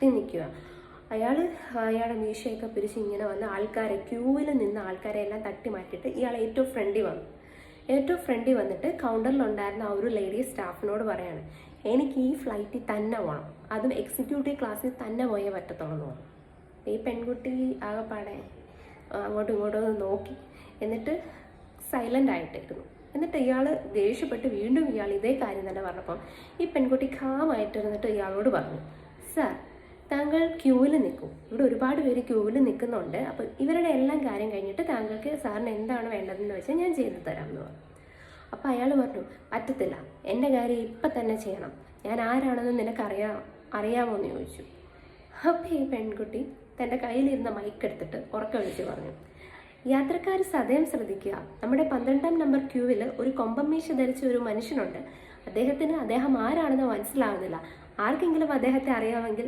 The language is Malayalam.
കത്തി നിൽക്കുക. അയാളുടെ മീശയൊക്കെ പിരിച്ച് ഇങ്ങനെ വന്ന് ആൾക്കാരെ ക്യൂവിൽ നിന്ന് ആൾക്കാരെ എല്ലാം തട്ടി മാറ്റിയിട്ട് ഇയാൾ ഏറ്റവും ഫ്രണ്ടിൽ വന്നിട്ട് കൗണ്ടറിലുണ്ടായിരുന്ന ആ ഒരു ലേഡി സ്റ്റാഫിനോട് പറയാണ്, എനിക്ക് ഈ ഫ്ലൈറ്റിൽ തന്നെ പോകണം, അതും എക്സിക്യൂട്ടീവ് ക്ലാസ്സിൽ തന്നെ പോയേ പറ്റത്തുള്ളൂ എന്ന് പറഞ്ഞു. ഈ പെൺകുട്ടി ആകെപ്പാടെ അങ്ങോട്ടും ഇങ്ങോട്ടും നോക്കി, എന്നിട്ട് സൈലൻ്റ് ആയിട്ടിരുന്നു. എന്നിട്ട് ഇയാൾ ദേഷ്യപ്പെട്ട് വീണ്ടും ഇയാൾ ഇതേ കാര്യം തന്നെ പറഞ്ഞപ്പം ഈ പെൺകുട്ടി കാമായിട്ടിരുന്നിട്ട് ഇയാളോട് പറഞ്ഞു, സാർ താങ്കൾ ക്യൂവിൽ നിൽക്കും, ഇവിടെ ഒരുപാട് പേര് ക്യൂവിൽ നിൽക്കുന്നുണ്ട്, അപ്പം ഇവരുടെ എല്ലാം കാര്യം കഴിഞ്ഞിട്ട് താങ്കൾക്ക് സാറിന് എന്താണ് വേണ്ടതെന്ന് വെച്ചാൽ ഞാൻ ചെയ്തു തരാം എന്ന് പറഞ്ഞു. അപ്പം അയാൾ പറഞ്ഞു, പറ്റത്തില്ല, എൻ്റെ കാര്യം ഇപ്പം തന്നെ ചെയ്യണം, ഞാൻ ആരാണെന്ന് അറിയാമോ എന്ന് ചോദിച്ചു. അപ്പം ഈ പെൺകുട്ടി തൻ്റെ കയ്യിലിരുന്ന മൈക്ക് എടുത്തിട്ട് ഉറക്കെ വിളിച്ച് പറഞ്ഞു, യാത്രക്കാർ സദയം ശ്രദ്ധിക്കുക, നമ്മുടെ 12-ാം നമ്പർ ക്യൂവിൽ ഒരു കൊമ്പമീശ ധരിച്ച ഒരു മനുഷ്യനുണ്ട്, അദ്ദേഹം ആരാണെന്ന് മനസ്സിലാവുന്നില്ല, ആർക്കെങ്കിലും അദ്ദേഹത്തെ അറിയാമെങ്കിൽ